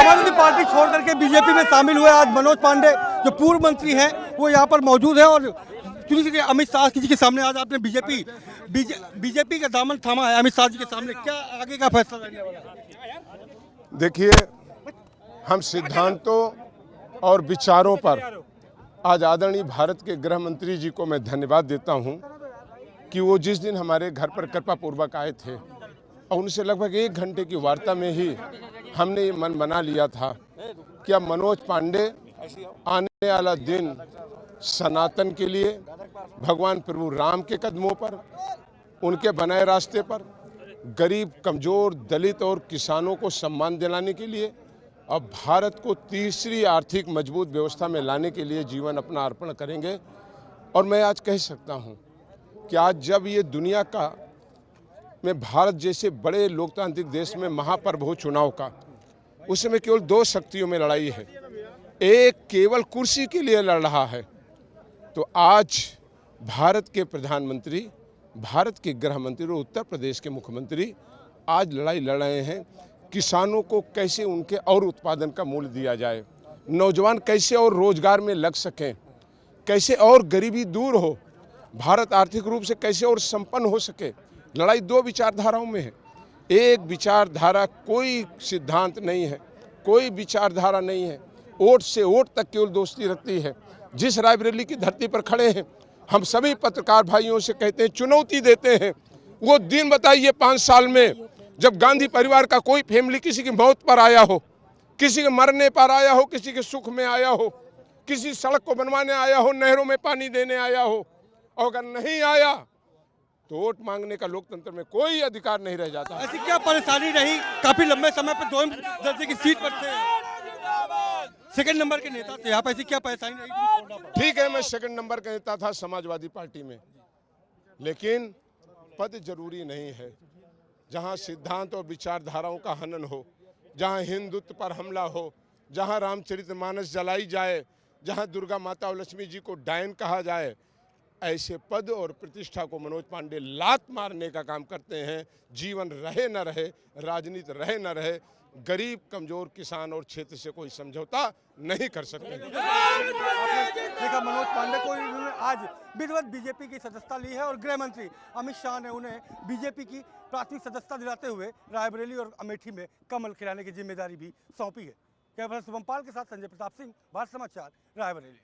Samajwadi party छोड़ करके BJP में शामिल हुए आज मनोज पांडे जो पूर्व मंत्री हैं वो यहाँ पर मौजूद है। और किसी के अमित शाह किसी के सामने आज आपने बीजेपी का दामन थामा है अमित शाह जी के सामने, क्या आगे का फैसला रहने वाला है? देखिए, हम सिद्धांतों और विचारों पर आज आदरणीय भारत के गृह मंत्री जी को मैं धन्यवाद देता हूं कि वो जिस दिन हमारे घर पर कृपा पूर्वक आए थे और उनसे लगभग 1 घंटे की वार्ता में ही हमने ये मन बना लिया था कि अब मनोज पांडे आने वाला दिन सनातन के लिए भगवान प्रभु राम के कदमों पर, उनके बनाए रास्ते पर गरीब, कमजोर, दलित और किसानों को सम्मान दिलाने के लिए और भारत को तीसरी आर्थिक मजबूत व्यवस्था में लाने के लिए जीवन अपना अर्पण करेंगे। और मैं आज कह सकता हूं कि आज जब ये दुनिया का में भारत जैसे बड़े लोकतांत्रिक देश में महापर्व हो चुनाव का, उस समय केवल 2 शक्तियों में लड़ाई है। एक केवल कुर्सी के लिए लड़ रहा है, तो आज भारत के प्रधानमंत्री, भारत के गृह मंत्री और उत्तर प्रदेश के मुख्यमंत्री आज लड़ाई लड़ रहे हैं किसानों को कैसे उनके और उत्पादन का मूल्य दिया जाए, नौजवान कैसे और रोजगार में लग सकें, कैसे और गरीबी दूर हो, भारत आर्थिक रूप से कैसे और संपन्न हो सके। लड़ाई 2 विचारधाराओं में है। एक विचारधारा, कोई सिद्धांत नहीं है, कोई विचारधारा नहीं है, वोट से वोट तक केवल दोस्ती रखती है। जिस रायबरेली की धरती पर खड़े हैं, हम सभी पत्रकार भाइयों से कहते हैं, चुनौती देते हैं, वो दिन बताइए 5 साल में जब गांधी परिवार का कोई फैमिली किसी की मौत पर आया हो, किसी के मरने पर आया हो, किसी के सुख में आया हो, किसी सड़क को बनवाने आया हो, नहरों में पानी देने आया हो, और अगर नहीं आया तो वोट मांगने का लोकतंत्र में कोई अधिकार नहीं रह जाता। ऐसी क्या परेशानी रही? काफी लंबे समय पर 2 दर्जे की सीट पर थे, सेकंड नंबर के नेता थे, आप ऐसी क्या परेशानी रही? ठीक है, मैं सेकंड नंबर का नेता था समाजवादी पार्टी में, लेकिन पद जरूरी नहीं है। जहां सिद्धांत और विचारधाराओं का हनन हो, जहां हिंदुत्व पर हमला हो, जहां रामचरितमानस जलाई जाए, जहां दुर्गा माता और लक्ष्मी जी को डायन कहा जाए, ऐसे पद और प्रतिष्ठा को मनोज पांडे लात मारने का काम करते हैं। जीवन रहे न रहे, राजनीति रहे न रहे, गरीब, कमजोर, किसान और क्षेत्र से कोई समझौता नहीं कर सकते। देखा मनोज पांडे को उन्होंने आज विधिवत बीजेपी की सदस्यता ली है और गृह मंत्री अमित शाह ने उन्हें बीजेपी की प्राथमिक सदस्यता दिलाते हुए रायबरेली और अमेठी में कमल खिलाने की जिम्मेदारी भी सौंपी है। कैमरा शुभम पाल के साथ संजय प्रताप सिंह, भारत समाचार, रायबरेली।